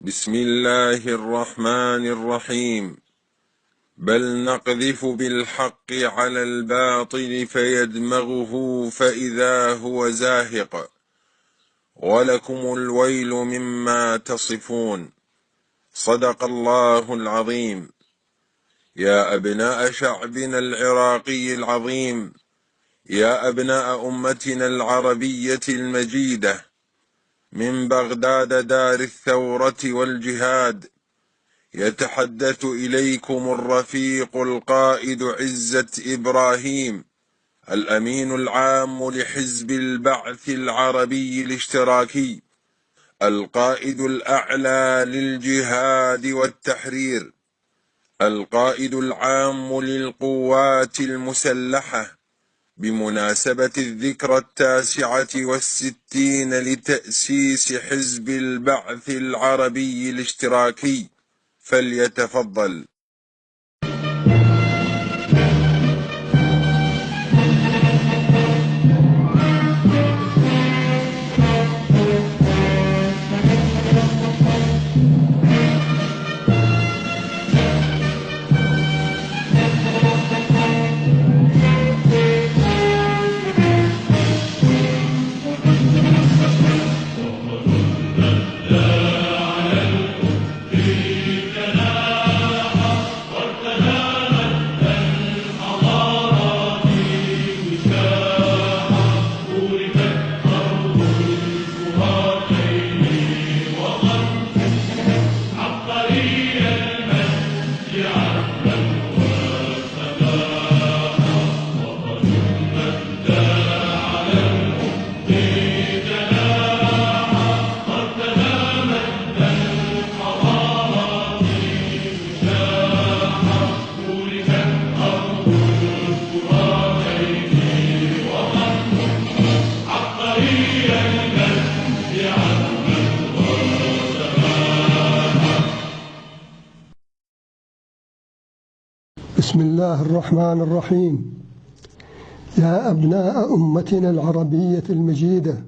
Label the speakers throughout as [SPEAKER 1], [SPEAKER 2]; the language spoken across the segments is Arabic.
[SPEAKER 1] بسم الله الرحمن الرحيم. بل نقذف بالحق على الباطل فيدمغه فإذا هو زاهق ولكم الويل مما تصفون. صدق الله العظيم. يا أبناء شعبنا العراقي العظيم، يا أبناء أمتنا العربية المجيدة، من بغداد دار الثورة والجهاد، يتحدث إليكم الرفيق القائد عزة إبراهيم، الأمين العام لحزب البعث العربي الاشتراكي، القائد الأعلى للجهاد والتحرير، القائد العام للقوات المسلحة، بمناسبة الذكرى 69 لتأسيس حزب البعث العربي الاشتراكي. فليتفضل.
[SPEAKER 2] بسم الله الرحمن الرحيم. يا أبناء أمتنا العربية المجيدة،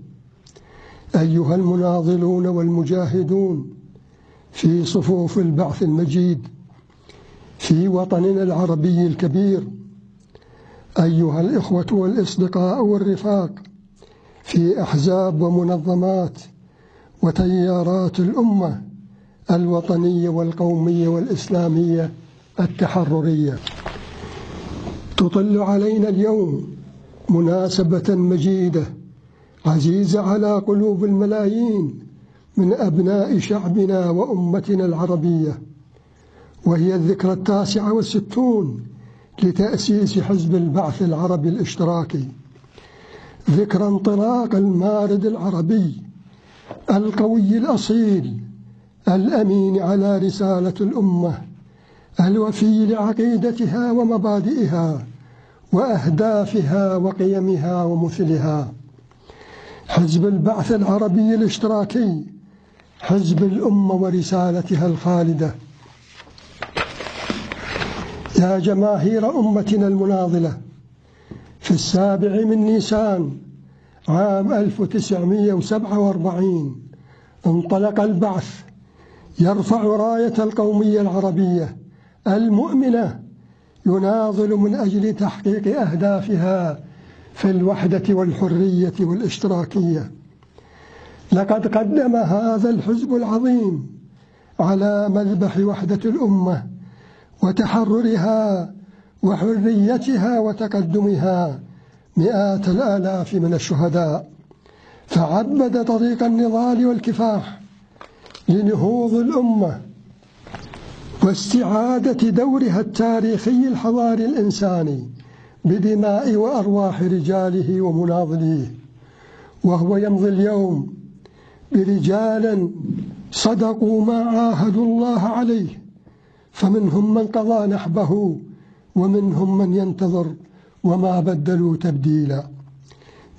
[SPEAKER 2] أيها المناضلون والمجاهدون في صفوف البعث المجيد في وطننا العربي الكبير، أيها الإخوة والأصدقاء والرفاق في أحزاب ومنظمات وتيارات الأمة الوطنية والقومية والإسلامية التحررية، تطل علينا اليوم مناسبة مجيدة عزيزة على قلوب الملايين من أبناء شعبنا وأمتنا العربية، وهي الذكرى 69 لتأسيس حزب البعث العربي الاشتراكي، ذكرى انطلاق المارد العربي القوي الأصيل الأمين على رسالة الأمة، الوفي لعقيدتها ومبادئها وأهدافها وقيمها ومثلها. حزب البعث العربي الاشتراكي حزب الأمة ورسالتها الخالدة. يا جماهير أمتنا المناضلة، في 7 من نيسان عام 1947 انطلق البعث يرفع راية القومية العربية المؤمنة، يناضل من أجل تحقيق أهدافها في الوحدة والحرية والاشتراكية. لقد قدم هذا الحزب العظيم على مذبح وحدة الأمة وتحررها وحريتها وتقدمها مئات الآلاف من الشهداء، فعبد طريق النضال والكفاح لنهوض الأمة واستعادة دورها التاريخي الحضاري الإنساني بدماء وأرواح رجاله ومناضليه. وهو يمضي اليوم برجال صدقوا ما عاهدوا الله عليه، فمنهم من قضى نحبه ومنهم من ينتظر وما بدلوا تبديلا،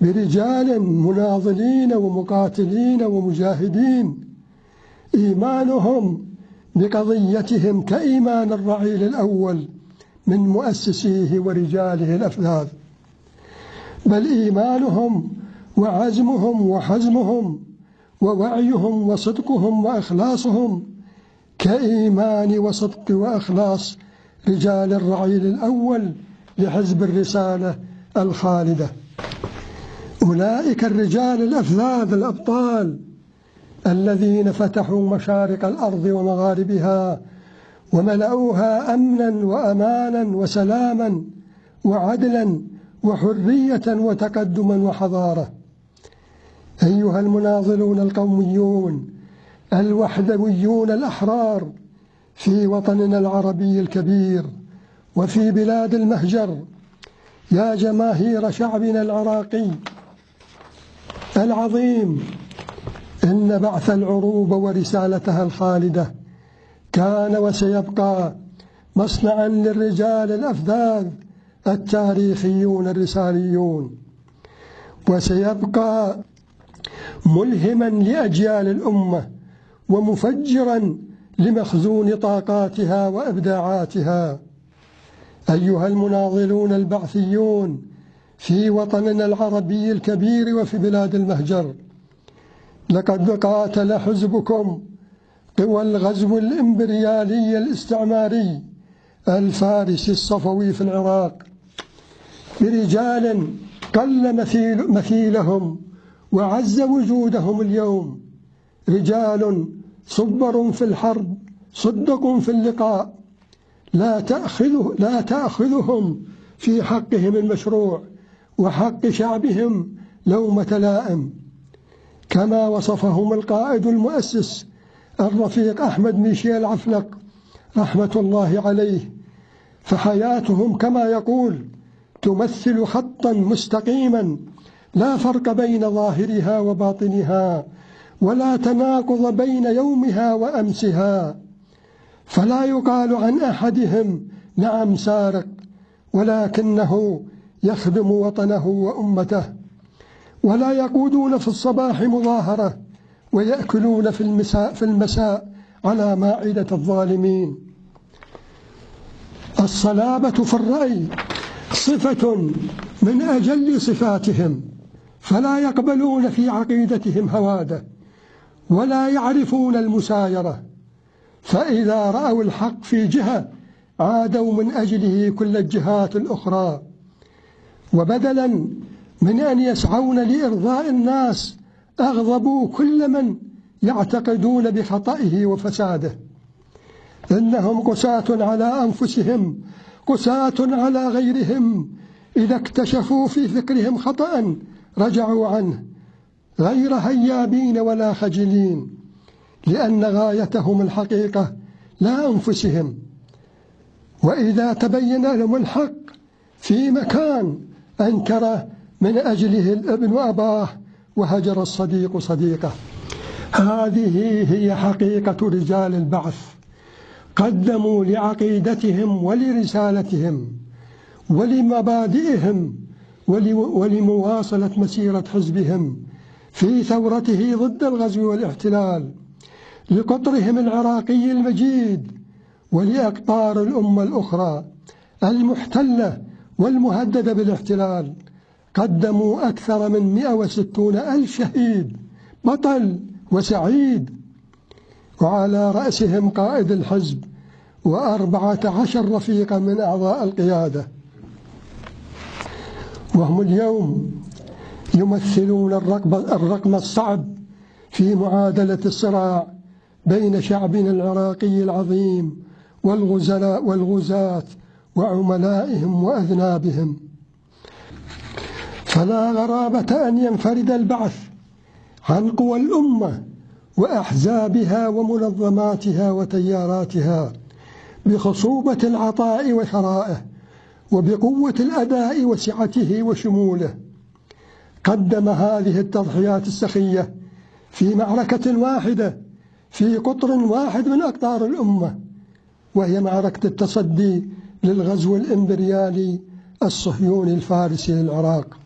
[SPEAKER 2] برجال مناضلين ومقاتلين ومجاهدين إيمانهم بقضيتهم كإيمان الرعيل الأول من مؤسسيه ورجاله الأفذاذ، بل إيمانهم وعزمهم وحزمهم ووعيهم وصدقهم وإخلاصهم كإيمان وصدق وإخلاص رجال الرعيل الأول لحزب الرسالة الخالدة. أولئك الرجال الأفذاذ الأبطال الذين فتحوا مشارق الأرض ومغاربها وملأوها أمنا وأمانا وسلاما وعدلا وحرية وتقدما وحضارة. أيها المناضلون القوميون الوحدويون الأحرار في وطننا العربي الكبير وفي بلاد المهجر، يا جماهير شعبنا العراقي العظيم، إن بعث العروبة ورسالتها الخالدة كان وسيبقى مصنعا للرجال الأفذاذ التاريخيون الرساليون، وسيبقى ملهما لأجيال الأمة ومفجرا لمخزون طاقاتها وإبداعاتها. أيها المناضلون البعثيون في وطننا العربي الكبير وفي بلاد المهجر، لقد قاتل حزبكم قوى الغزو الإمبريالي الاستعماري الفارسي الصفوي في العراق برجال قل مثيلهم وعز وجودهم اليوم، رجال صبر في الحرب صدق في اللقاء، لا تأخذهم في حقهم المشروع وحق شعبهم لومة لائم، كما وصفهم القائد المؤسس الرفيق أحمد ميشيل عفلق رحمة الله عليه. فحياتهم كما يقول تمثل خطا مستقيما لا فرق بين ظاهرها وباطنها ولا تناقض بين يومها وأمسها، فلا يقال عن أحدهم نعم سارق، ولكنه يخدم وطنه وأمته، ولا يقودون في الصباح مظاهرة ويأكلون في المساء على مائدة الظالمين. الصلابة في الرأي صفة من أجل صفاتهم، فلا يقبلون في عقيدتهم هوادة ولا يعرفون المسايرة، فإذا رأوا الحق في جهة عادوا من أجله كل الجهات الأخرى، وبدلا من أن يسعون لإرضاء الناس أغضبوا كل من يعتقدون بخطئه وفساده. إنهم قساة على أنفسهم قساة على غيرهم، إذا اكتشفوا في فكرهم خطأ رجعوا عنه غير هيابين ولا خجلين، لأن غايتهم الحقيقة لا أنفسهم. وإذا تبين لهم الحق في مكان أنكره من أجله الابن أباه وهجر الصديق صديقه. هذه هي حقيقة رجال البعث، قدموا لعقيدتهم ولرسالتهم ولمبادئهم ولمواصلة مسيرة حزبهم في ثورته ضد الغزو والاحتلال لقطرهم العراقي المجيد ولأقطار الأمة الأخرى المحتلة والمهددة بالاحتلال. قدموا أكثر من 160,000 شهيد بطل وسعيد، وعلى رأسهم قائد الحزب و14 رفيقا من أعضاء القيادة، وهم اليوم يمثلون الرقم الصعب في معادلة الصراع بين شعبنا العراقي العظيم والغزاة وعملائهم وأذنابهم. فلا غرابة أن ينفرد البعث عن قوى الأمة وأحزابها ومنظماتها وتياراتها بخصوبة العطاء وثرائه وبقوة الأداء وسعته وشموله. قدم هذه التضحيات السخية في معركة واحدة في قطر واحد من أقطار الأمة، وهي معركة التصدي للغزو الإمبريالي الصهيوني الفارسي للعراق.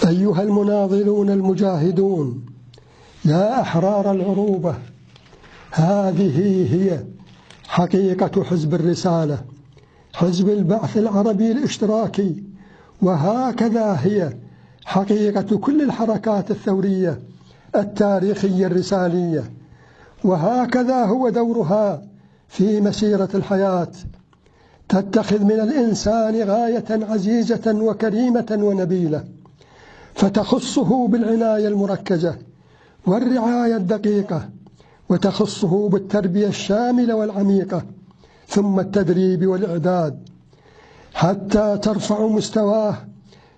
[SPEAKER 2] أيها المناضلون المجاهدون يا أحرار العروبة، هذه هي حقيقة حزب الرسالة، حزب البعث العربي الاشتراكي، وهكذا هي حقيقة كل الحركات الثورية التاريخية الرسالية، وهكذا هو دورها في مسيرة الحياة. تتخذ من الإنسان غاية عزيزة وكريمة ونبيلة، فتخصه بالعناية المركزة والرعاية الدقيقة، وتخصه بالتربية الشاملة والعميقة، ثم التدريب والإعداد، حتى ترفع مستواه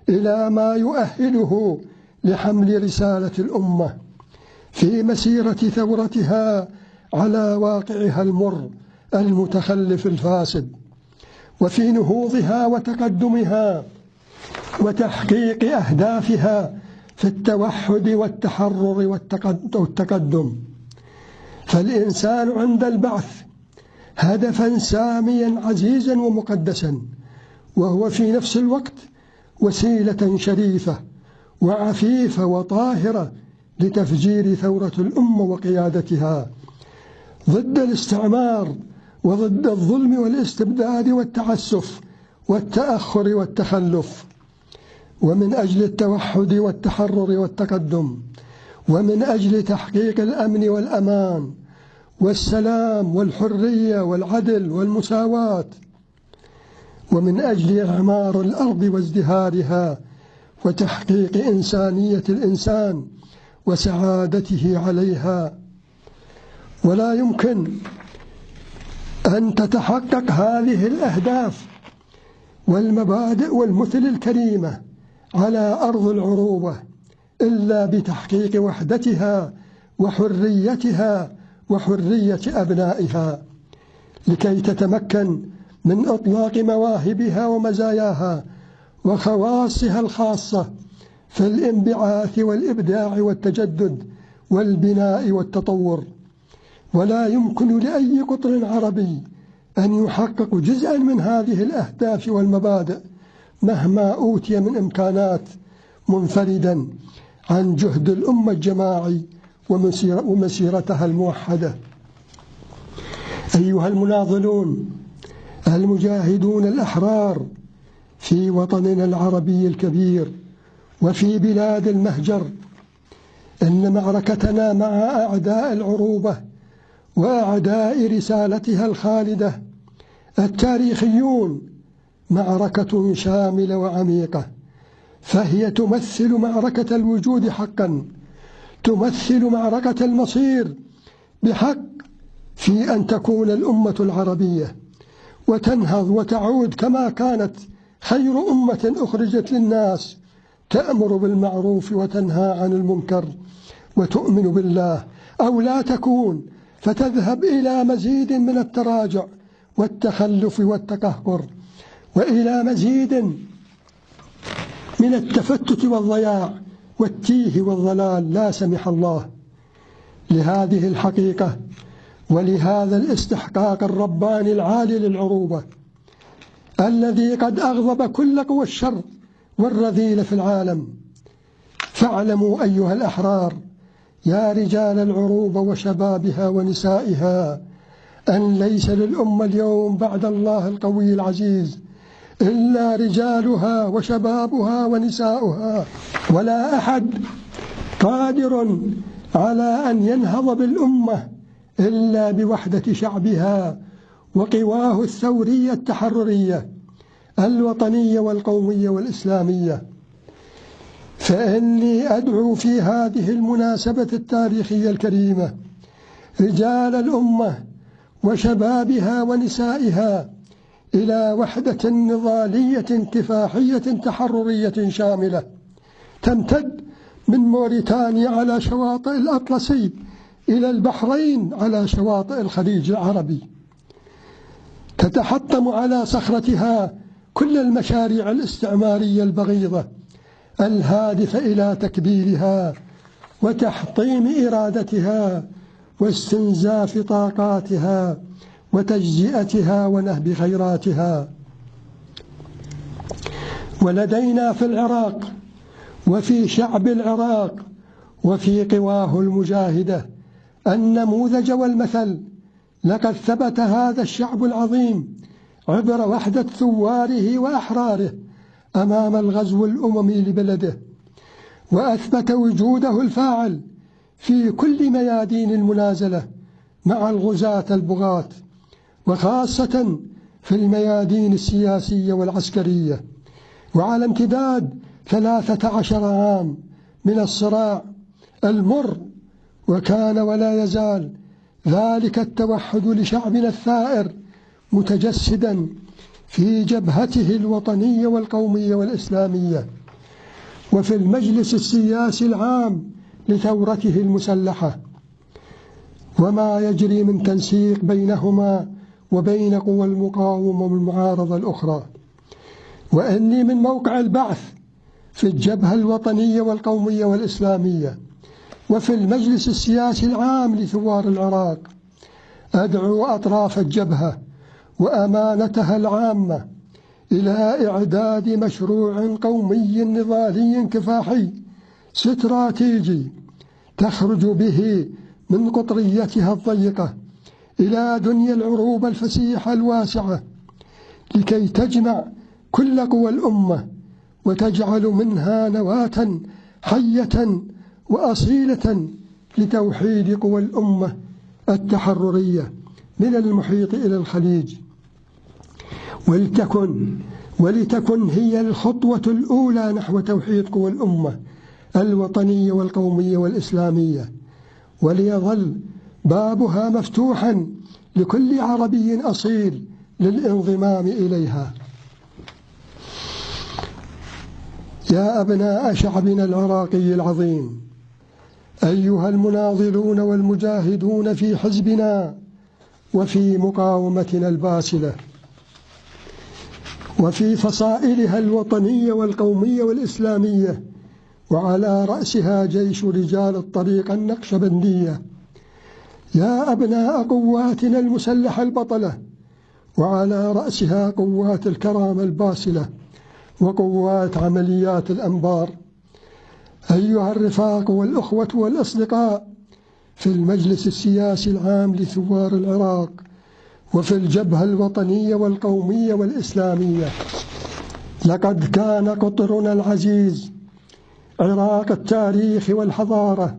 [SPEAKER 2] إلى ما يؤهله لحمل رسالة الأمة في مسيرة ثورتها على واقعها المر المتخلف الفاسد، وفي نهوضها وتقدمها وتحقيق أهدافها في التوحد والتحرر والتقدم. فالإنسان عند البعث هدفا ساميا عزيزا ومقدسا، وهو في نفس الوقت وسيلة شريفة وعفيفة وطاهرة لتفجير ثورة الأمة وقيادتها ضد الاستعمار وضد الظلم والاستبداد والتعسف والتأخر والتخلف، ومن أجل التوحد والتحرر والتقدم، ومن أجل تحقيق الأمن والأمان والسلام والحرية والعدل والمساواة، ومن أجل إعمار الأرض وازدهارها وتحقيق إنسانية الإنسان وسعادته عليها. ولا يمكن أن تتحقق هذه الأهداف والمبادئ والمثل الكريمة على أرض العروبة إلا بتحقيق وحدتها وحريتها وحرية أبنائها، لكي تتمكن من إطلاق مواهبها ومزاياها وخواصها الخاصة في الانبعاث والإبداع والتجدد والبناء والتطور. ولا يمكن لأي قطر عربي أن يحقق جزءا من هذه الأهداف والمبادئ مهما أوتي من إمكانات منفردا عن جهد الأمة الجماعي ومسيرتها الموحدة. أيها المناضلون المجاهدون الأحرار في وطننا العربي الكبير وفي بلاد المهجر، إن معركتنا مع أعداء العروبة وأعداء رسالتها الخالدة التاريخيون معركة شاملة وعميقة، فهي تمثل معركة الوجود حقا، تمثل معركة المصير بحق، في أن تكون الأمة العربية وتنهض وتعود كما كانت خير أمة أخرجت للناس، تأمر بالمعروف وتنهى عن المنكر وتؤمن بالله، أو لا تكون فتذهب إلى مزيد من التراجع والتخلف والتقهقر، وإلى مزيد من التفتت والضياع والتيه والضلال لا سمح الله. لهذه الحقيقة ولهذا الاستحقاق الرباني العالي للعروبة الذي قد أغضب كل قوى الشر والرذيل في العالم، فاعلموا أيها الأحرار يا رجال العروبة وشبابها ونسائها أن ليس للأمة اليوم بعد الله القوي العزيز إلا رجالها وشبابها ونساؤها، ولا أحد قادر على أن ينهض بالأمة إلا بوحدة شعبها وقواه الثورية التحررية الوطنية والقومية والإسلامية. فإني أدعو في هذه المناسبة التاريخية الكريمة رجال الأمة وشبابها ونسائها إلى وحدة نضالية كفاحية تحررية شاملة تمتد من موريتانيا على شواطئ الأطلسي إلى البحرين على شواطئ الخليج العربي، تتحطم على صخرتها كل المشاريع الاستعمارية البغيضة الهادفة إلى تكبيرها وتحطيم إرادتها واستنزاف طاقاتها وتجزئتها ونهب خيراتها. ولدينا في العراق وفي شعب العراق وفي قواه المجاهدة النموذج والمثل. لقد ثبت هذا الشعب العظيم عبر وحدة ثواره وأحراره أمام الغزو الأممي لبلده، وأثبت وجوده الفاعل في كل ميادين المنازلة مع الغزاة البغاة، وخاصة في الميادين السياسية والعسكرية، وعلى امتداد 13 عام من الصراع المر. وكان ولا يزال ذلك التوحد لشعبنا الثائر متجسدا في جبهته الوطنية والقومية والإسلامية، وفي المجلس السياسي العام لثورته المسلحة، وما يجري من تنسيق بينهما وبين قوى المقاومة والمعارضة الأخرى. وإني من موقع البعث في الجبهة الوطنية والقومية والإسلامية وفي المجلس السياسي العام لثوار العراق أدعو أطراف الجبهة وأمانتها العامة إلى إعداد مشروع قومي نضالي كفاحي استراتيجي تخرج به من قطريتها الضيقة إلى دنيا العروبة الفسيحة الواسعة، لكي تجمع كل قوى الأمة وتجعل منها نواة حية وأصيلة لتوحيد قوى الأمة التحررية من المحيط إلى الخليج. ولتكن هي الخطوة الأولى نحو توحيد قوى الأمة الوطنية والقومية والإسلامية، وليظل بابها مفتوحا لكل عربي أصيل للانضمام إليها. يا أبناء شعبنا العراقي العظيم، أيها المناضلون والمجاهدون في حزبنا وفي مقاومتنا الباسلة وفي فصائلها الوطنية والقومية والإسلامية، وعلى رأسها جيش رجال الطريقة النقشبندية، يا أبناء قواتنا المسلحة البطلة، وعلى رأسها قوات الكرامة الباسلة وقوات عمليات الأنبار، أيها الرفاق والأخوة والأصدقاء في المجلس السياسي العام لثوار العراق وفي الجبهة الوطنية والقومية والإسلامية، لقد كان قطرنا العزيز عراق التاريخ والحضارة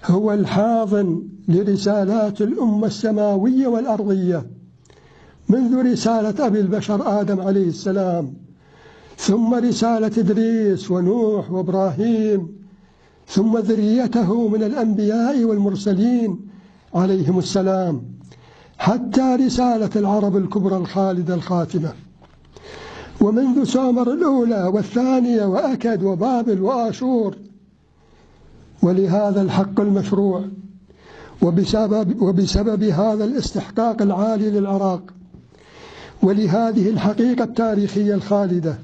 [SPEAKER 2] هو الحاضن لرسالات الأمة السماوية والأرضية، منذ رسالة أبي البشر آدم عليه السلام، ثم رسالة إدريس ونوح وإبراهيم، ثم ذريته من الأنبياء والمرسلين عليهم السلام، حتى رسالة العرب الكبرى الخالدة الخاتمة. ومنذ سومر الأولى والثانية وأكد وبابل وآشور. ولهذا الحق المشروع وبسبب هذا الاستحقاق العالي للعراق ولهذه الحقيقة التاريخية الخالدة،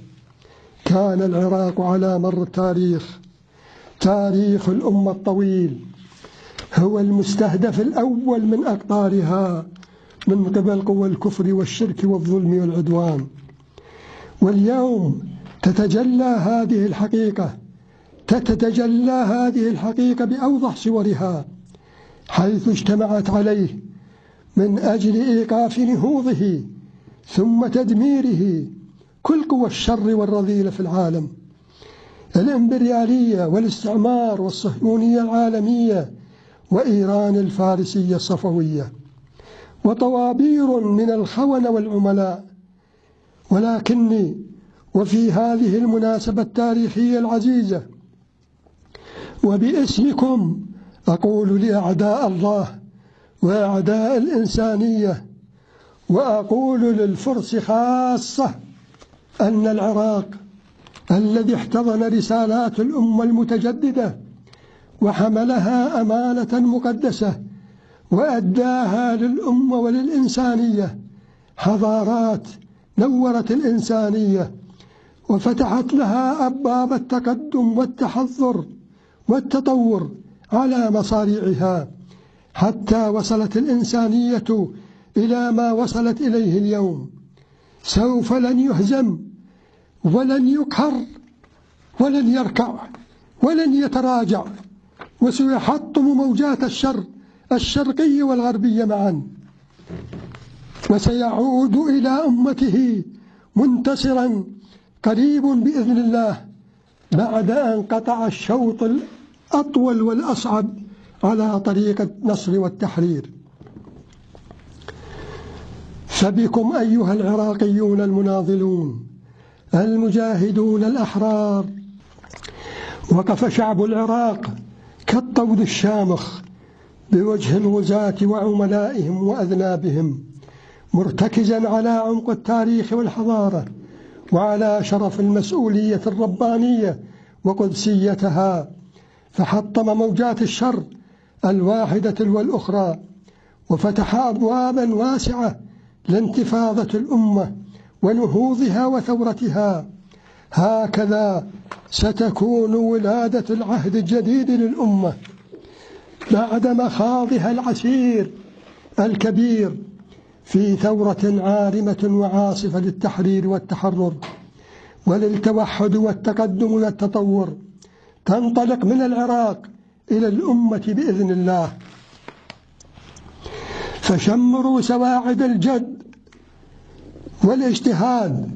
[SPEAKER 2] كان العراق على مر التاريخ، تاريخ الأمة الطويل، هو المستهدف الأول من أقطارها من قبل قوى الكفر والشرك والظلم والعدوان. واليوم تتجلى هذه الحقيقة بأوضح صورها، حيث اجتمعت عليه من أجل إيقاف نهوضه ثم تدميره كل قوى الشر والرذيلة في العالم، الإمبريالية والاستعمار والصهيونية العالمية وإيران الفارسية الصفوية، وطوابير من الخونة والعملاء. ولكني وفي هذه المناسبة التاريخية العزيزة وباسمكم أقول لأعداء الله وأعداء الإنسانية، وأقول للفرس خاصة، أن العراق الذي احتضن رسالات الأمة المتجددة وحملها أمانة مقدسة وأداها للأمة وللإنسانية، حضارات نورت الإنسانية وفتحت لها أبواب التقدم والتحضر والتطور على مصاريعها، حتى وصلت الإنسانية إلى ما وصلت إليه اليوم. سوف لن يهزم ولن يقهر ولن يركع ولن يتراجع، وسيحطم موجات الشر الشرقية والغربية معا، وسيعود إلى أمته منتصرا قريب بإذن الله، بعد أن قطع الشوط الأطول والأصعب على طريق النصر والتحرير. فبكم أيها العراقيون المناضلون المجاهدون الأحرار وقف شعب العراق كالطود الشامخ بوجه الغزاة وعملائهم وأذنابهم، مرتكزا على عمق التاريخ والحضارة وعلى شرف المسؤولية الربانية وقدسيتها، فحطم موجات الشر الواحدة والأخرى وفتح أبوابا واسعة لانتفاضة الأمة ونهوضها وثورتها. هكذا ستكون ولادة العهد الجديد للأمة بعد مخاضها العسير الكبير في ثورة عارمة وعاصفة للتحرير والتحرر وللتوحد والتقدم والتطور، تنطلق من العراق إلى الأمة بإذن الله. فشمروا سواعد الجد والاجتهاد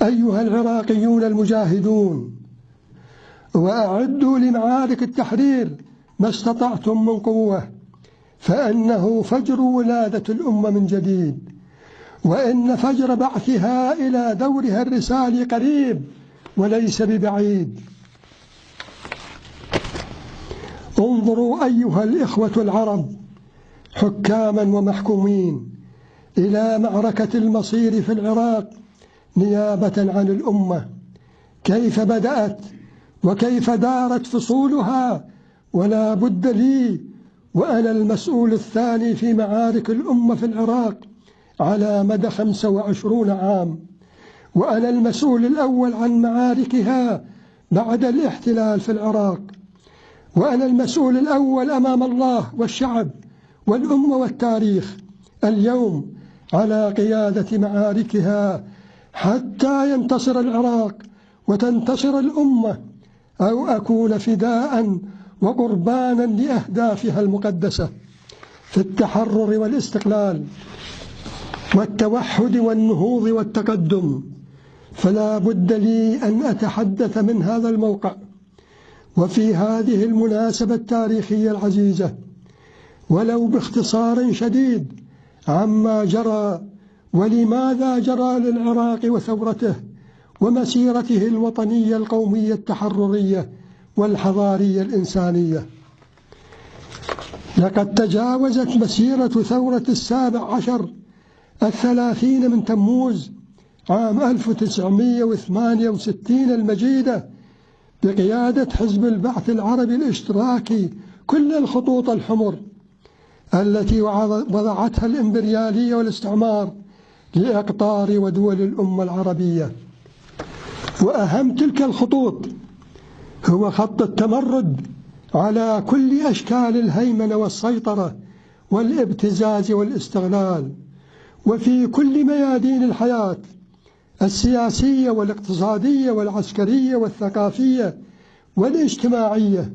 [SPEAKER 2] أيها العراقيون المجاهدون، وأعدوا لمعارك التحرير ما استطعتم من قوة، فإنه فجر ولادة الأمة من جديد، وإن فجر بعثها إلى دورها الرسالي قريب وليس ببعيد. انظروا أيها الإخوة العرب حكاما ومحكومين إلى معركة المصير في العراق نيابة عن الأمة، كيف بدأت وكيف دارت فصولها، ولا بد لي وأنا المسؤول الثاني في معارك الأمة في العراق على مدى 25 عام، وأنا المسؤول الأول عن معاركها بعد الاحتلال في العراق، وأنا المسؤول الأول أمام الله والشعب والأمة والتاريخ اليوم على قيادة معاركها حتى ينتصر العراق وتنتصر الأمة، أو أكون فداء وقربانا لأهدافها المقدسة في التحرر والاستقلال والتوحد والنهوض والتقدم. فلا بد لي أن أتحدث من هذا الموقع وفي هذه المناسبة التاريخية العزيزة ولو باختصار شديد عما جرى ولماذا جرى للعراق وثورته ومسيرته الوطنية القومية التحررية والحضارية الإنسانية. لقد تجاوزت مسيرة ثورة 17 30 من تموز عام 1968 المجيدة بقيادة حزب البعث العربي الاشتراكي كل الخطوط الحمر التي وضعتها الإمبريالية والاستعمار لأقطار ودول الأمة العربية. وأهم تلك الخطوط هو خط التمرد على كل أشكال الهيمنة والسيطرة والابتزاز والاستغلال، وفي كل ميادين الحياة السياسية والاقتصادية والعسكرية والثقافية والاجتماعية.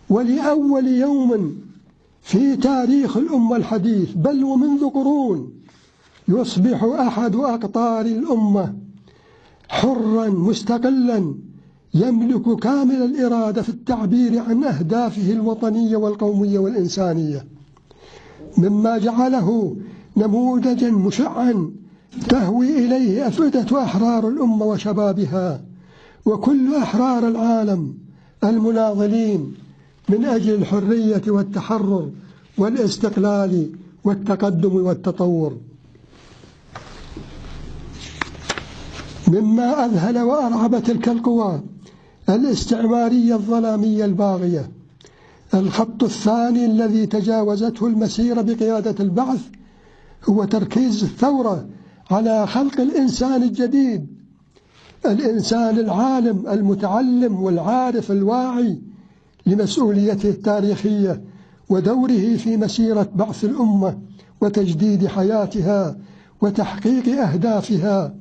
[SPEAKER 2] ولأول يوم في تاريخ الأمة الحديث بل ومنذ قرون يصبح أحد أقطار الأمة حرا مستقلا يملك كامل الإرادة في التعبير عن أهدافه الوطنية والقومية والإنسانية، مما جعله نموذجا مشعا تهوي إليه أفئدة أحرار الأمة وشبابها وكل أحرار العالم المناضلين من أجل الحرية والتحرر والاستقلال والتقدم والتطور. مما أذهل وأرعب تلك القوى الاستعمارية الظلامية الباغية، الخط الثاني الذي تجاوزته المسيرة بقيادة البعث هو تركيز الثورة على خلق الإنسان الجديد، الإنسان العالم المتعلم والعارف الواعي لمسؤوليته التاريخية ودوره في مسيرة بعث الأمة وتجديد حياتها وتحقيق أهدافها.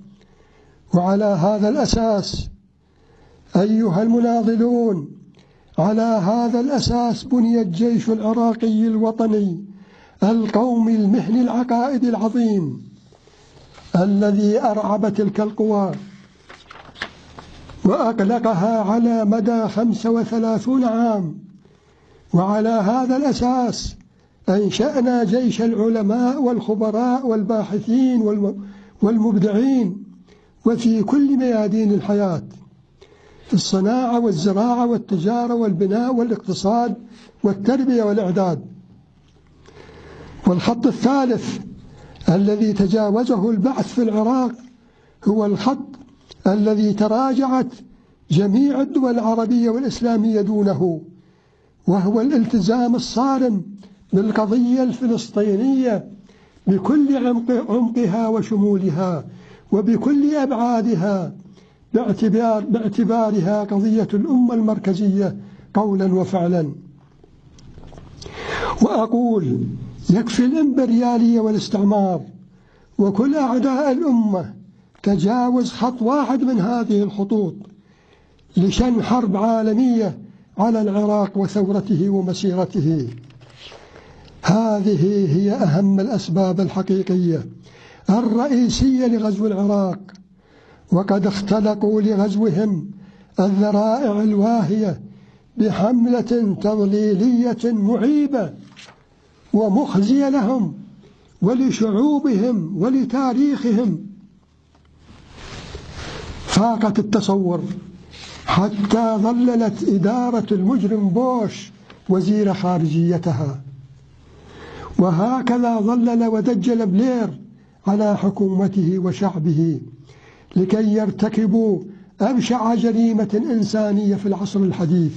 [SPEAKER 2] وعلى هذا الأساس أيها المناضلون، على هذا الأساس بني الجيش العراقي الوطني القومي المهني العقائدي العظيم الذي أرعب تلك القوى وأقلقها على مدى 35 عام وعلى هذا الأساس أنشأنا جيش العلماء والخبراء والباحثين والمبدعين، وفي كل ميادين الحياة، في الصناعة والزراعة والتجارة والبناء والاقتصاد والتربية والإعداد. والخط الثالث الذي تجاوزه البعث في العراق هو الخط الذي تراجعت جميع الدول العربية والإسلامية دونه، وهو الالتزام الصارم بالقضية الفلسطينية بكل عمقها وشمولها وبكل أبعادها، باعتبارها قضية الأمة المركزية قولا وفعلا. وأقول يكفي الإمبريالية والاستعمار وكل أعداء الأمة تجاوز خط واحد من هذه الخطوط لشن حرب عالمية على العراق وثورته ومسيرته. هذه هي أهم الأسباب الحقيقية الرئيسية لغزو العراق، وقد اختلقوا لغزوهم الذرائع الواهية بحملة تضليلية معيبة ومخزية لهم ولشعوبهم ولتاريخهم فاقت التصور، حتى ظللت إدارة المجرم بوش وزير خارجيتها، وهكذا ظلل ودجل بلير على حكومته وشعبه لكي يرتكبوا أبشع جريمة إنسانية في العصر الحديث.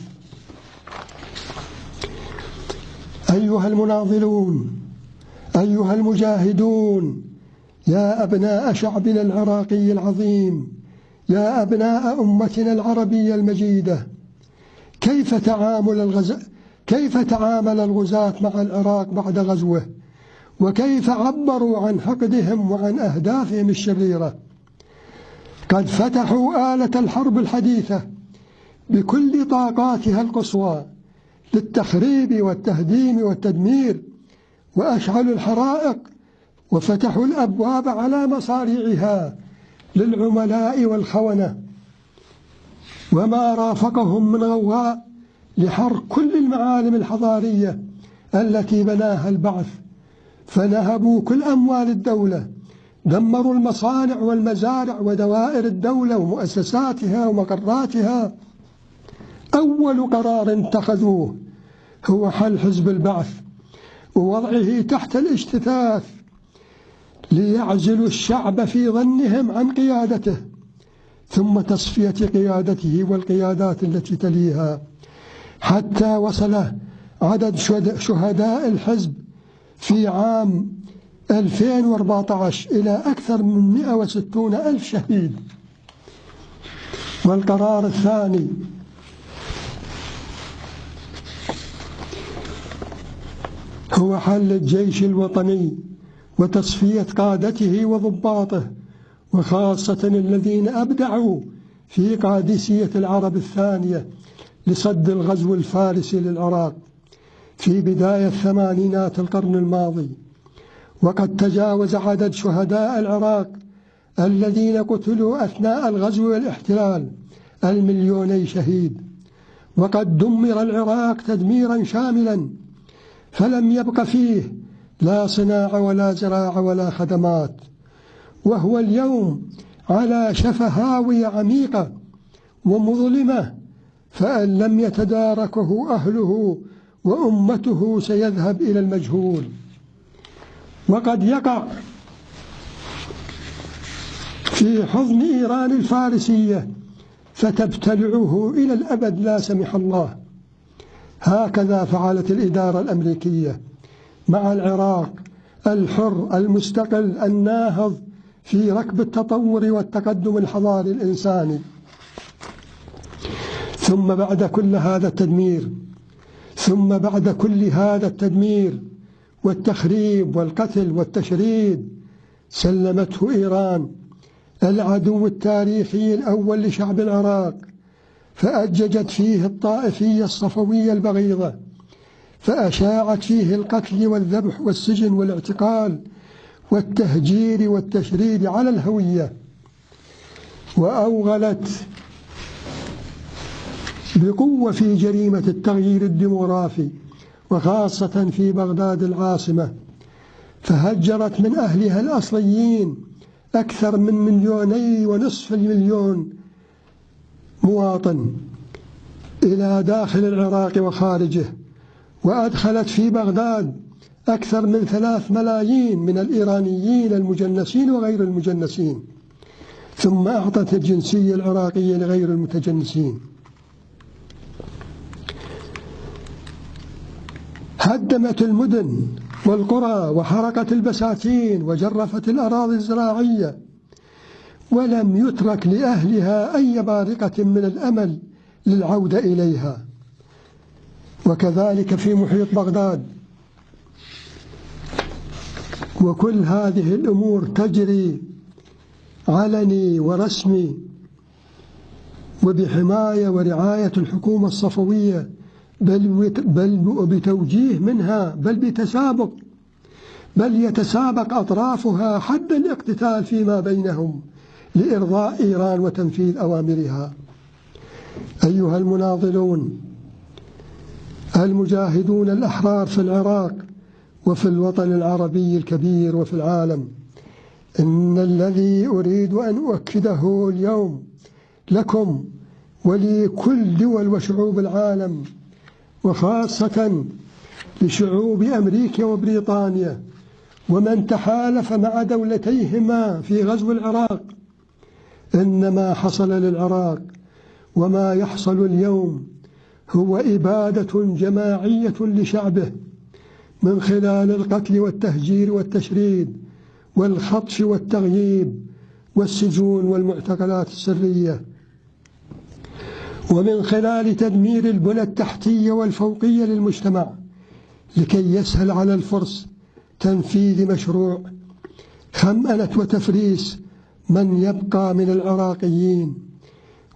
[SPEAKER 2] أيها المناضلون، أيها المجاهدون، يا أبناء شعبنا العراقي العظيم، يا أبناء أمتنا العربية المجيدة، كيف تعامل الغزاة مع العراق بعد غزوه، وكيف عبروا عن حقدهم وعن أهدافهم الشريرة. قد فتحوا آلة الحرب الحديثة بكل طاقاتها القصوى للتخريب والتهديم والتدمير، وأشعلوا الحرائق وفتحوا الأبواب على مصاريعها للعملاء والخونة، وما رافقهم من غواء لحرق كل المعالم الحضارية التي بناها البعث، فنهبوا كل أموال الدولة، دمروا المصانع والمزارع ودوائر الدولة ومؤسساتها ومقراتها. أول قرار اتخذوه هو حل حزب البعث ووضعه تحت الاجتثاث ليعزلوا الشعب في ظنهم عن قيادته، ثم تصفية قيادته والقيادات التي تليها، حتى وصل عدد شهداء الحزب في عام 2014 إلى أكثر من 160 ألف شهيد. والقرار الثاني هو حل الجيش الوطني وتصفية قادته وضباطه، وخاصة الذين أبدعوا في قادسية العرب الثانية لصد الغزو الفارسي للعراق في بداية ثمانينات القرن الماضي. وقد تجاوز عدد شهداء العراق الذين قتلوا أثناء الغزو والاحتلال 2,000,000 شهيد، وقد دمر العراق تدميرا شاملا، فلم يبق فيه لا صناعة ولا زراعة ولا خدمات، وهو اليوم على شفا هاوية عميقة ومظلمة، فإن لم يتداركه أهله وأمته سيذهب إلى المجهول، وقد يقع في حضن إيران الفارسية فتبتلعه إلى الأبد لا سمح الله. هكذا فعلت الإدارة الأمريكية مع العراق الحر المستقل الناهض في ركب التطور والتقدم الحضاري الإنساني. ثم بعد كل هذا التدمير والتخريب والقتل والتشريد، سلمته إيران العدو التاريخي الأول لشعب العراق، فأججت فيه الطائفية الصفوية البغيضة، فأشاعت فيه القتل والذبح والسجن والاعتقال والتهجير والتشريد على الهوية، وأوغلت بقوة في جريمة التغيير الديموغرافي وخاصة في بغداد العاصمة، فهجرت من أهلها الأصليين أكثر من 2.5 مليون مواطن إلى داخل العراق وخارجه، وأدخلت في بغداد أكثر من 3 ملايين من الإيرانيين المجنسين وغير المجنسين، ثم أعطت الجنسية العراقية لغير المتجنسين. هدمت المدن والقرى وحرقت البساتين وجرفت الأراضي الزراعية، ولم يترك لأهلها أي بارقة من الأمل للعودة إليها. وكذلك في محيط بغداد. وكل هذه الأمور تجري علني ورسمي وبحماية ورعاية الحكومة الصفوية، بل بتوجيه منها، بل بتسابق، بل يتسابق أطرافها حد الاقتتال فيما بينهم لإرضاء إيران وتنفيذ أوامرها. أيها المناضلون المجاهدون الأحرار في العراق وفي الوطن العربي الكبير وفي العالم، إن الذي أريد أن أؤكده اليوم لكم ولكل دول وشعوب العالم، وخاصة لشعوب أمريكا وبريطانيا ومن تحالف مع دولتيهما في غزو العراق، إن ما حصل للعراق وما يحصل اليوم هو إبادة جماعية لشعبه من خلال القتل والتهجير والتشريد والخطف والتغييب والسجون والمعتقلات السرية، ومن خلال تدمير البنى التحتية والفوقية للمجتمع لكي يسهل على الفرس تنفيذ مشروع خمأنة وتفريس من يبقى من العراقيين،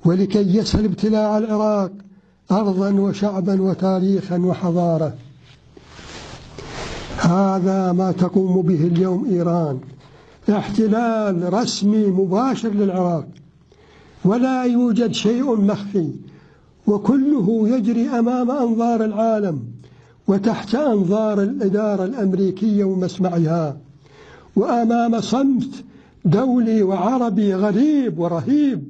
[SPEAKER 2] ولكي يسهل ابتلاع العراق أرضا وشعبا وتاريخا وحضارة. هذا ما تقوم به اليوم إيران، احتلال رسمي مباشر للعراق، ولا يوجد شيء مخفي، وكله يجري أمام أنظار العالم وتحت أنظار الإدارة الأمريكية ومسمعها، وأمام صمت دولي وعربي غريب ورهيب.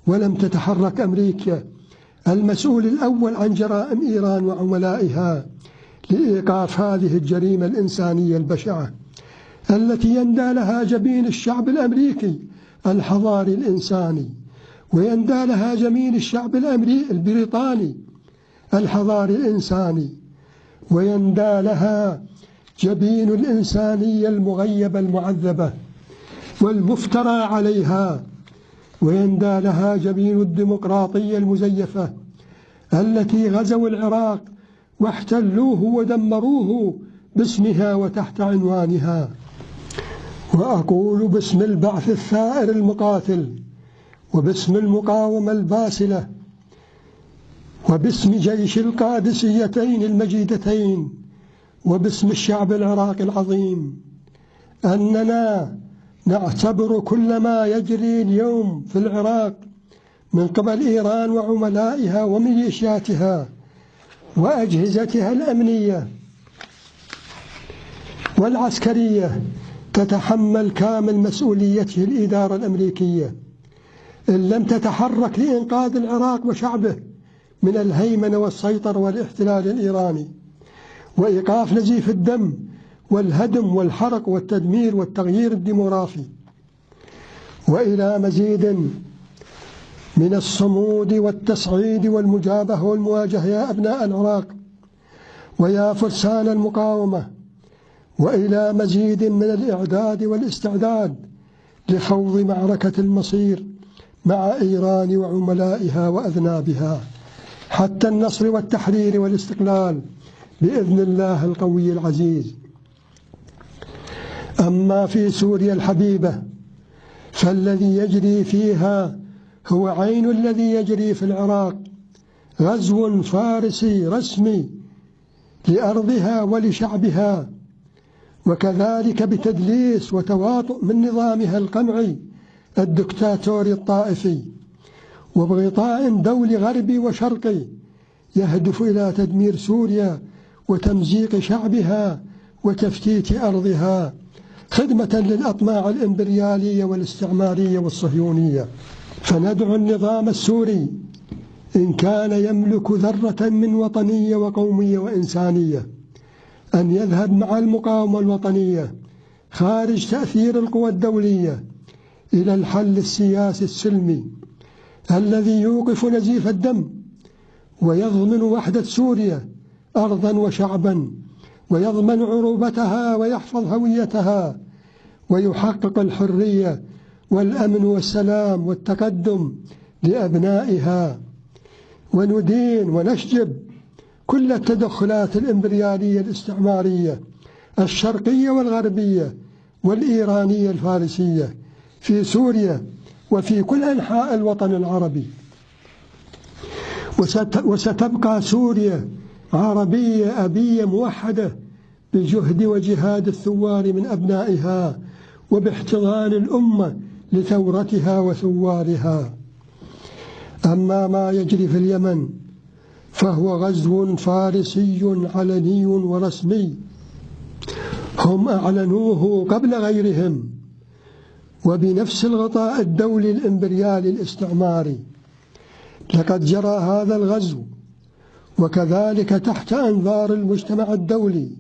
[SPEAKER 2] ولم تتحرك أمريكا المسؤول الأول عن جرائم إيران وعملائها لإيقاف هذه الجريمة الإنسانية البشعة التي يندى لها جبين الشعب الأمريكي الحضاري الإنساني، ويندى لها جبين الشعب البريطاني الحضاري الإنساني، ويندى لها جبين الإنسانية المغيبة المعذبة والمفترى عليها، ويندى لها جبين الديمقراطية المزيفة التي غزوا العراق واحتلوه ودمروه باسمها وتحت عنوانها. وأقول باسم البعث الثائر المقاتل، وباسم المقاومة الباسلة، وباسم جيش القادسيتين المجيدتين، وباسم الشعب العراقي العظيم، أننا نعتبر كل ما يجري اليوم في العراق من قبل إيران وعملائها وميليشياتها وأجهزتها الأمنية والعسكرية تتحمل كامل مسؤوليته الإدارة الأمريكية، إن لم تتحرك لإنقاذ العراق وشعبه من الهيمنة والسيطرة والاحتلال الإيراني، وإيقاف نزيف الدم والهدم والحرق والتدمير والتغيير الديموغرافي. وإلى مزيد من الصمود والتصعيد والمجابهة والمواجهة يا أبناء العراق ويا فرسان المقاومة، وإلى مزيد من الإعداد والاستعداد لخوض معركة المصير مع إيران وعملائها وأذنابها حتى النصر والتحرير والاستقلال بإذن الله القوي العزيز. أما في سوريا الحبيبة فالذي يجري فيها هو عين الذي يجري في العراق، غزو فارسي رسمي لأرضها ولشعبها، وكذلك بتدليس وتواطؤ من نظامها القمعي الدكتاتوري الطائفي، وبغطاء دولي غربي وشرقي يهدف إلى تدمير سوريا وتمزيق شعبها وتفتيت أرضها خدمة للأطماع الإمبريالية والاستعمارية والصهيونية. فندعو النظام السوري إن كان يملك ذرة من وطنية وقومية وإنسانية أن يذهب مع المقاومة الوطنية خارج تأثير القوى الدولية إلى الحل السياسي السلمي الذي يوقف نزيف الدم ويضمن وحدة سوريا أرضا وشعبا، ويضمن عروبتها ويحفظ هويتها، ويحقق الحرية والأمن والسلام والتقدم لأبنائها. وندين ونشجب كل التدخلات الإمبريالية الاستعمارية الشرقية والغربية والإيرانية الفارسية في سوريا وفي كل أنحاء الوطن العربي. وستبقى سوريا عربية أبية موحدة بجهد وجهاد الثوار من أبنائها وباحتضان الأمة لثورتها وثوارها. أما ما يجري في اليمن فهو غزو فارسي علني ورسمي، هم أعلنوه قبل غيرهم وبنفس الغطاء الدولي الإمبريالي الاستعماري. لقد جرى هذا الغزو وكذلك تحت أنظار المجتمع الدولي.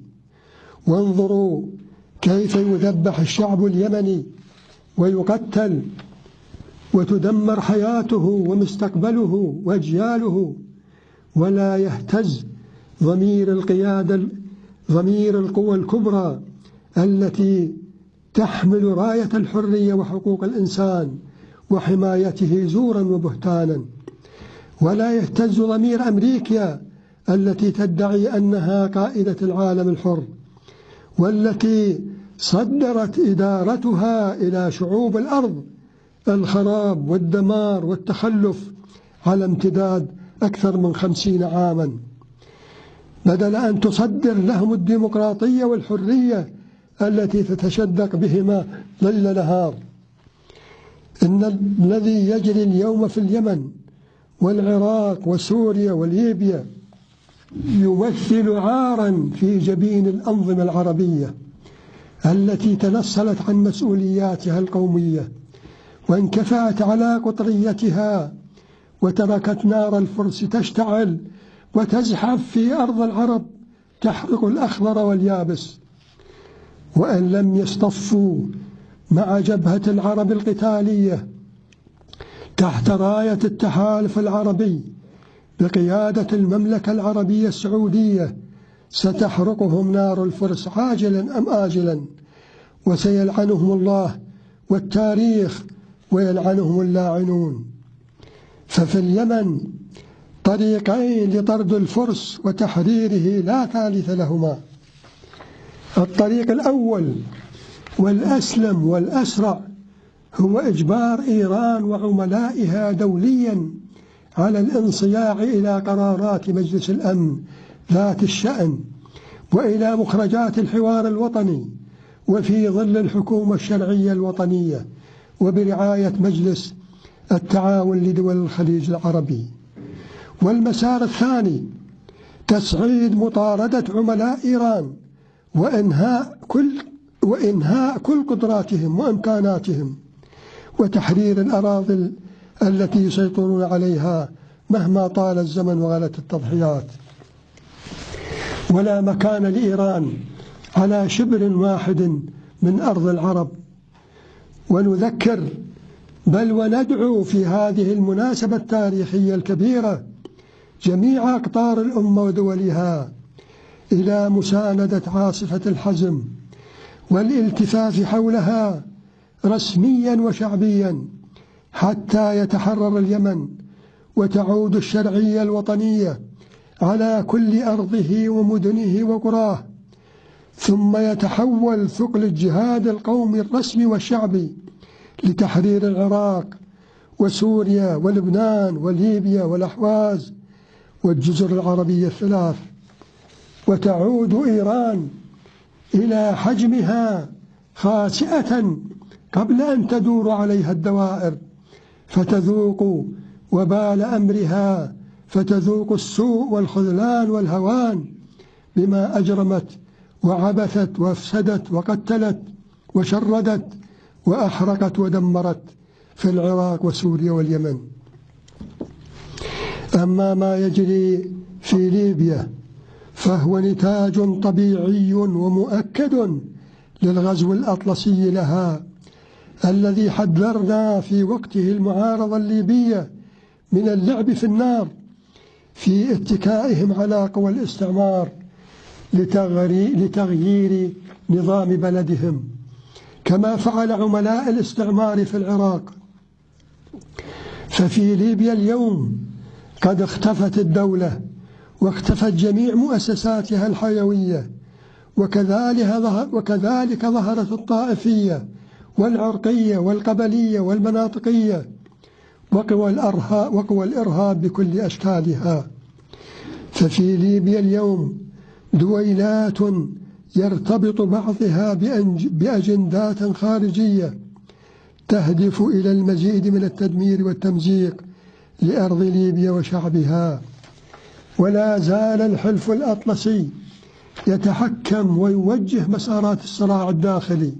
[SPEAKER 2] وانظروا كيف يذبح الشعب اليمني ويقتل وتدمر حياته ومستقبله وأجياله، ولا يهتز ضمير القوى الكبرى التي تحمل راية الحرية وحقوق الإنسان وحمايته زورا وبهتانا، ولا يهتز ضمير أمريكا التي تدعي أنها قائدة العالم الحر، والتي صدرت إدارتها إلى شعوب الأرض الخراب والدمار والتخلف على امتداد أكثر من 50 عاما، بدل أن تصدر لهم الديمقراطية والحرية التي تتشدق بهما ليل نهار. إن الذي يجري اليوم في اليمن والعراق وسوريا وليبيا يمثل عارا في جبين الأنظمة العربية التي تنصلت عن مسؤولياتها القومية وانكفأت على قطريتها وتركت نار الفرس تشتعل وتزحف في أرض العرب تحرق الأخضر واليابس. وأن لم يصطفوا مع جبهة العرب القتالية تحت راية التحالف العربي بقيادة المملكة العربية السعودية ستحرقهم نار الفرس عاجلا أم آجلا، وسيلعنهم الله والتاريخ ويلعنهم اللاعنون. ففي اليمن طريقين لطرد الفرس وتحريره لا ثالث لهما. الطريق الأول والأسلم والأسرع هو إجبار إيران وعملائها دوليا على الانصياع إلى قرارات مجلس الأمن ذات الشأن وإلى مخرجات الحوار الوطني وفي ظل الحكومة الشرعية الوطنية وبرعاية مجلس التعاون لدول الخليج العربي. والمسار الثاني تصعيد مطاردة عملاء إيران وإنهاء كل قدراتهم وإمكاناتهم وتحرير الأراضي التي يسيطرون عليها مهما طال الزمن وغلت التضحيات. ولا مكان لإيران على شبر واحد من أرض العرب. ونذكر بل وندعو في هذه المناسبة التاريخية الكبيرة جميع أقطار الأمة ودولها إلى مساندة عاصفة الحزم والالتفاف حولها رسميا وشعبيا حتى يتحرر اليمن وتعود الشرعية الوطنية على كل أرضه ومدنه وقراه، ثم يتحول ثقل الجهاد القومي الرسمي والشعبي لتحرير العراق وسوريا ولبنان وليبيا والأحواز والجزر العربية الثلاث، وتعود إيران إلى حجمها خاسئة قبل أن تدور عليها الدوائر فتذوق وبال أمرها، فتذوق السوء والخذلان والهوان بما أجرمت وعبثت وافسدت وقتلت وشردت وأحرقت ودمرت في العراق وسوريا واليمن. أما ما يجري في ليبيا فهو نتاج طبيعي ومؤكد للغزو الأطلسي لها، الذي حذرنا في وقته المعارضة الليبية من اللعب في النار في اتكائهم على قوى الاستعمار لتغيير نظام بلدهم، كما فعل عملاء الاستعمار في العراق. ففي ليبيا اليوم قد اختفت الدولة واختفت جميع مؤسساتها الحيوية، وكذلك ظهرت الطائفية والعرقية والقبلية والمناطقية وقوى الإرهاب بكل أشكالها. ففي ليبيا اليوم دويلات يرتبط بعضها بأجندات خارجية تهدف إلى المزيد من التدمير والتمزيق لأرض ليبيا وشعبها. ولا زال الحلف الأطلسي يتحكم ويوجه مسارات الصراع الداخلي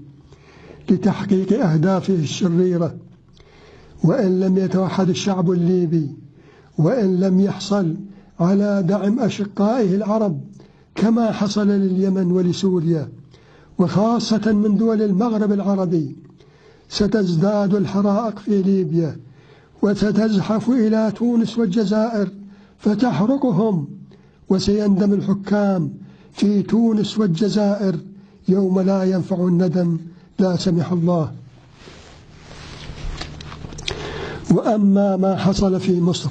[SPEAKER 2] لتحقيق أهدافه الشريرة. وإن لم يتوحد الشعب الليبي، وإن لم يحصل على دعم أشقائه العرب كما حصل لليمن ولسوريا وخاصة من دول المغرب العربي، ستزداد الحرائق في ليبيا وستزحف إلى تونس والجزائر فتحرقهم، وسيندم الحكام في تونس والجزائر يوم لا ينفع الندم لا سمح الله. وأما ما حصل في مصر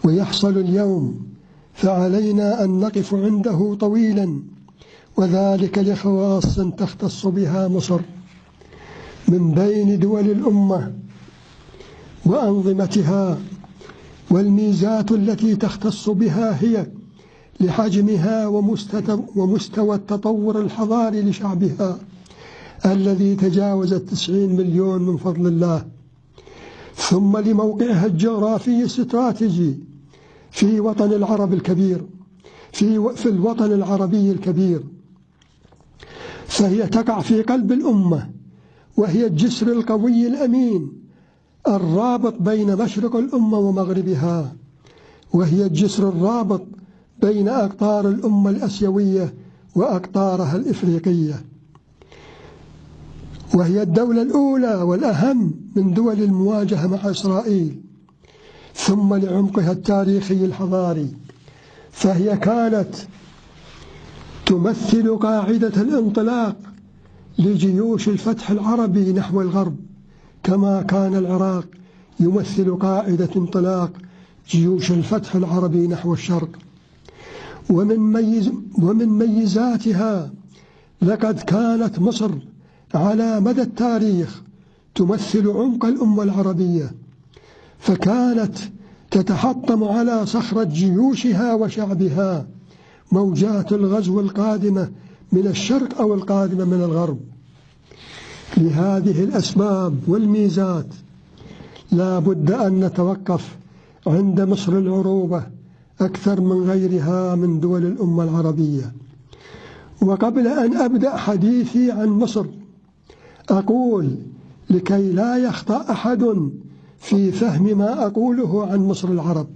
[SPEAKER 2] ويحصل اليوم فعلينا أن نقف عنده طويلا، وذلك لخواص تختص بها مصر من بين دول الأمة وأنظمتها. والميزات التي تختص بها هي لحجمها ومستوى التطور الحضاري لشعبها الذي تجاوز 90 مليون من فضل الله، ثم لموقعها الجغرافي الاستراتيجي في وطن العرب الكبير في الوطن العربي الكبير. فهي تقع في قلب الأمة، وهي الجسر القوي الأمين الرابط بين مشرق الأمة ومغربها، وهي الجسر الرابط بين أقطار الأمة الأسيوية وأقطارها الإفريقية، وهي الدولة الأولى والأهم من دول المواجهة مع إسرائيل. ثم لعمقها التاريخي الحضاري، فهي كانت تمثل قاعدة الانطلاق لجيوش الفتح العربي نحو الغرب، كما كان العراق يمثل قاعدة انطلاق جيوش الفتح العربي نحو الشرق. ومن ميزاتها لقد كانت مصر على مدى التاريخ تمثل عمق الأمة العربية، فكانت تتحطم على صخرة جيوشها وشعبها موجات الغزو القادمة من الشرق أو القادمة من الغرب. لهذه الأسباب والميزات لا بد أن نتوقف عند مصر العروبة أكثر من غيرها من دول الأمة العربية. وقبل أن أبدأ حديثي عن مصر أقول لكي لا يخطأ أحد في فهم ما أقوله عن مصر العرب،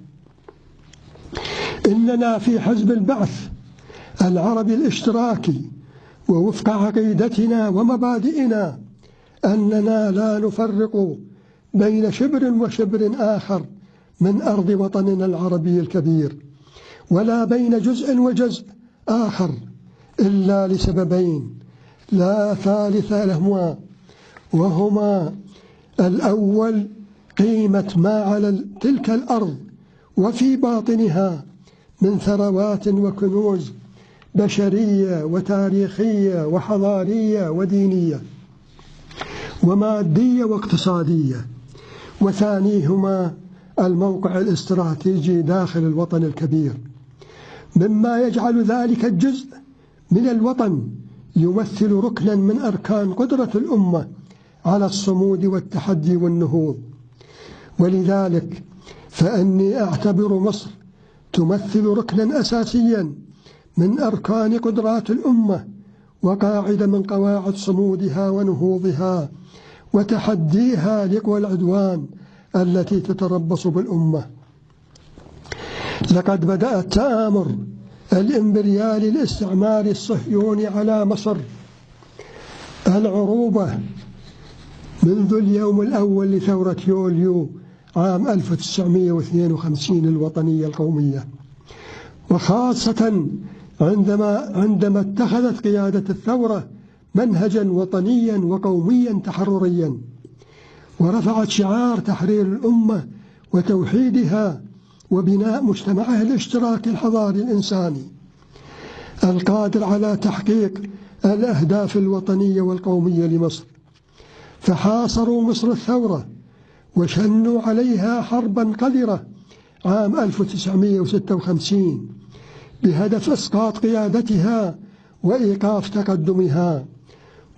[SPEAKER 2] إننا في حزب البعث العربي الاشتراكي ووفق عقيدتنا ومبادئنا أننا لا نفرق بين شبر وشبر آخر من أرض وطننا العربي الكبير، ولا بين جزء وجزء آخر، إلا لسببين لا ثالث لهما، وهما: الأول قيمة ما على تلك الأرض وفي باطنها من ثروات وكنوز بشرية وتاريخية وحضارية ودينية ومادية واقتصادية. وثانيهما الموقع الاستراتيجي داخل الوطن الكبير، مما يجعل ذلك الجزء من الوطن يمثل ركنا من أركان قدرة الأمة على الصمود والتحدي والنهوض. ولذلك فإني أعتبر مصر تمثل ركنا أساسيا من أركان قدرات الأمة، وقاعدة من قواعد صمودها ونهوضها وتحديها لقوى العدوان التي تتربص بالأمة. لقد بدأ التآمر الإمبريالي الاستعماري الصهيوني على مصر العروبة منذ اليوم الأول لثورة يوليو عام 1952 الوطنية القومية، وخاصة عندما اتخذت قيادة الثورة منهجا وطنيا وقوميا تحرريا، ورفعت شعار تحرير الأمة وتوحيدها وبناء مجتمعها الاشتراكي الحضاري الإنساني القادر على تحقيق الأهداف الوطنية والقومية لمصر. فحاصروا مصر الثورة وشنوا عليها حربا قذرة عام 1956 بهدف إسقاط قيادتها وإيقاف تقدمها،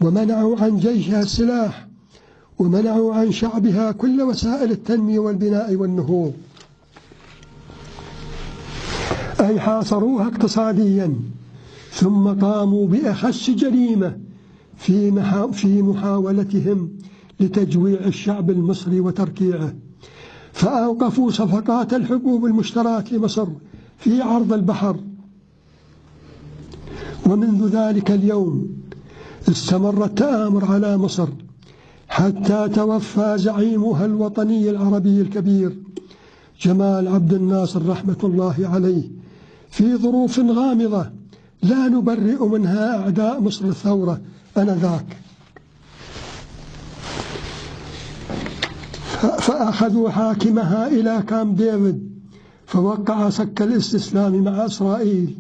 [SPEAKER 2] ومنعوا عن جيشها السلاح، ومنعوا عن شعبها كل وسائل التنمية والبناء والنهوض، أي حاصروها اقتصاديا. ثم قاموا بأخس جريمة في محاولتهم لتجويع الشعب المصري وتركيعه، فأوقفوا صفقات الحبوب المشترات لمصر في عرض البحر. ومنذ ذلك اليوم استمر التآمر على مصر حتى توفى زعيمها الوطني العربي الكبير جمال عبد الناصر رحمة الله عليه في ظروف غامضة لا نبرئ منها أعداء مصر الثورة آنذاك. فأخذوا حاكمها إلى كامب ديفيد، فوقع سك الاستسلام مع إسرائيل،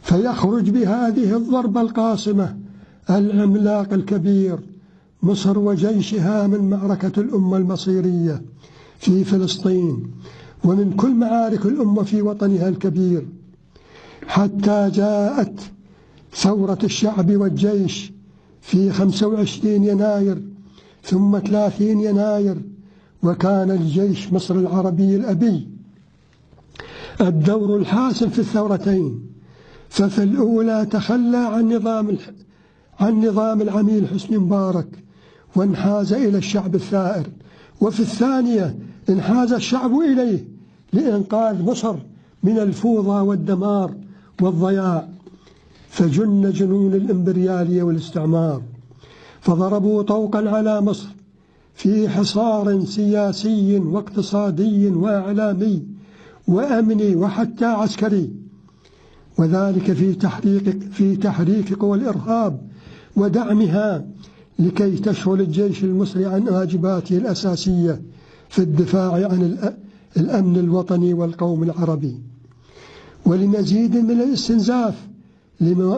[SPEAKER 2] فيخرج بهذه الضربة القاصمة العملاق الكبير مصر وجيشها من معركة الأمة المصيرية في فلسطين ومن كل معارك الأمة في وطنها الكبير، حتى جاءت ثورة الشعب والجيش في 25 يناير ثم 30 يناير. وكان الجيش مصر العربي الأبي الدور الحاسم في الثورتين، ففي الأولى تخلى عن نظام العميل حسني مبارك وانحاز إلى الشعب الثائر، وفي الثانية انحاز الشعب إليه لإنقاذ مصر من الفوضى والدمار والضياع. فجن جنون الإمبريالية والاستعمار، فضربوا طوقا على مصر في حصار سياسي واقتصادي وإعلامي وأمني وحتى عسكري، وذلك في تحريك قوى الإرهاب ودعمها لكي تشغل الجيش المصري عن واجباته الأساسية في الدفاع عن الأمن الوطني والقوم العربي، ولمزيد من الاستنزاف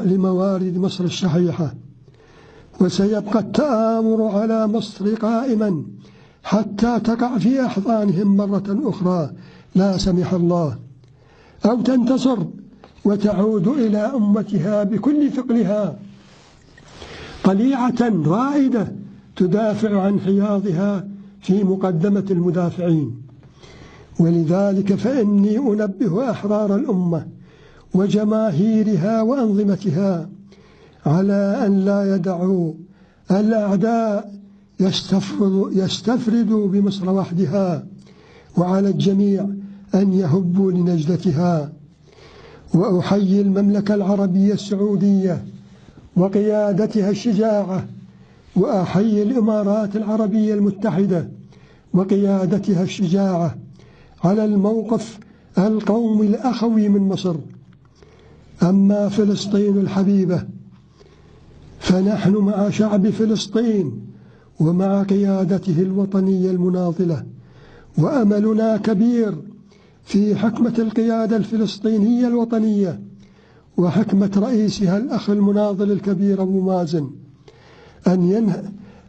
[SPEAKER 2] لموارد مصر الشحيحة. وسيبقى التآمر على مصر قائما حتى تقع في أحضانهم مرة أخرى لا سمح الله، أو تنتصر وتعود إلى أمتها بكل ثقلها قليعة رائدة تدافع عن حياضها في مقدمة المدافعين. ولذلك فإني أنبه أحرار الأمة وجماهيرها وأنظمتها على أن لا يدعوا الأعداء يستفردوا بمصر وحدها، وعلى الجميع أن يهبوا لنجدتها. وأحيي المملكة العربية السعودية وقيادتها الشجاعة، وأحيي الإمارات العربية المتحدة وقيادتها الشجاعة على الموقف القومي الأخوي من مصر. أما فلسطين الحبيبة فنحن مع شعب فلسطين ومع قيادته الوطنية المناضلة، وأملنا كبير في حكمة القيادة الفلسطينية الوطنية وحكمة رئيسها الأخ المناضل الكبير أبو مازن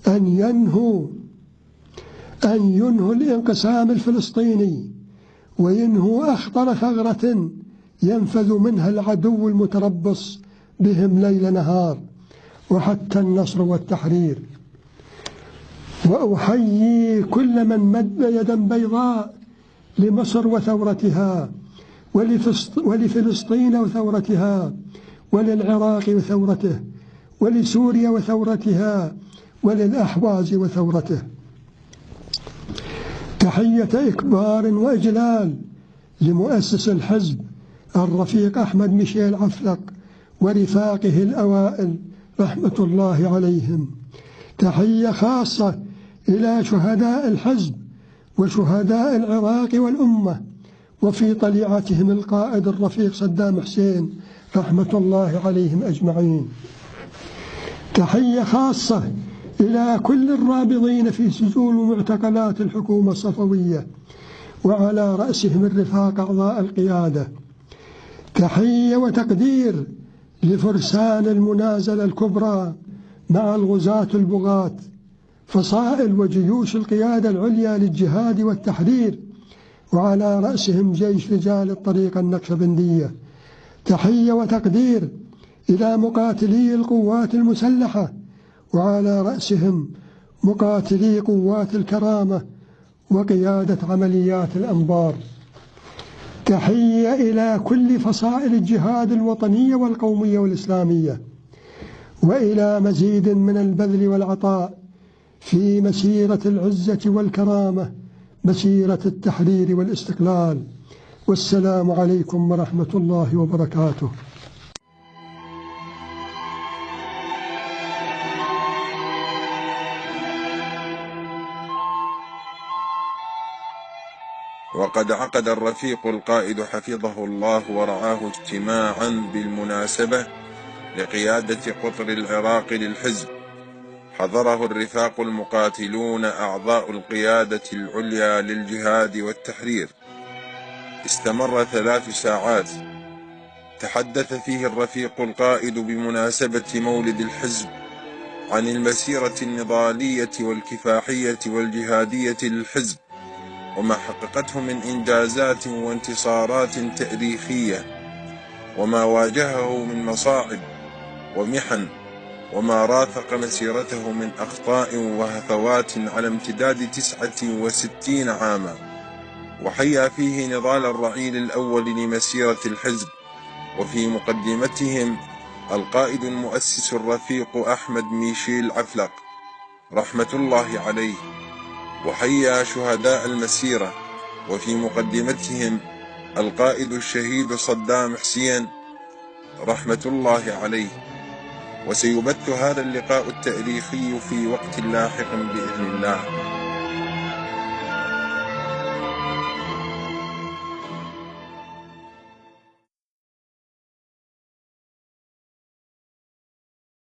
[SPEAKER 2] أن ينهوا الانقسام الفلسطيني، وينهوا أخطر ثغرة ينفذ منها العدو المتربص بهم ليل نهار وحتى النصر والتحرير. وأحيي كل من مد يدا بيضاء لمصر وثورتها ولفلسطين وثورتها، وللعراق وثورته، ولسوريا وثورتها، وللأحواز وثورته. تحية إكبار وإجلال لمؤسس الحزب الرفيق أحمد ميشيل عفلق ورفاقه الأوائل رحمة الله عليهم. تحية خاصة إلى شهداء الحزب وشهداء العراق والأمة، وفي طليعتهم القائد الرفيق صدام حسين رحمة الله عليهم أجمعين. تحية خاصة إلى كل الرابضين في سجون ومعتقلات الحكومة الصفوية، وعلى رأسهم الرفاق أعضاء القيادة. تحية وتقدير لفرسان المنازلة الكبرى مع الغزاة البغاة، فصائل وجيوش القيادة العليا للجهاد والتحرير، وعلى رأسهم جيش رجال الطريقة النقشبندية. تحية وتقدير إلى مقاتلي القوات المسلحة، وعلى رأسهم مقاتلي قوات الكرامة وقيادة عمليات الأنبار. تحية إلى كل فصائل الجهاد الوطنية والقومية والإسلامية، وإلى مزيد من البذل والعطاء في مسيرة العزة والكرامة، مسيرة التحرير والاستقلال. والسلام عليكم ورحمة الله وبركاته.
[SPEAKER 1] وقد عقد الرفيق القائد حفظه الله ورعاه اجتماعا بالمناسبة لقيادة قطر العراق للحزب، حضره الرفاق المقاتلون أعضاء القيادة العليا للجهاد والتحرير. استمر 3 ساعات، تحدث فيه الرفيق القائد بمناسبة مولد الحزب عن المسيرة النضالية والكفاحية والجهادية للحزب، وما حققته من إنجازات وانتصارات تاريخية، وما واجهه من مصاعب ومحن، وما رافق مسيرته من أخطاء وهفوات على امتداد 69 عاما. وحيا فيه نضال الرعيل الأول لمسيرة الحزب، وفي مقدمتهم القائد المؤسس الرفيق أحمد ميشيل عفلق رحمة الله عليه. وحيا شهداء المسيرة، وفي مقدمتهم القائد الشهيد صدام حسين رحمة الله عليه. وسيبث هذا اللقاء التاريخي في وقت لاحق بإذن الله.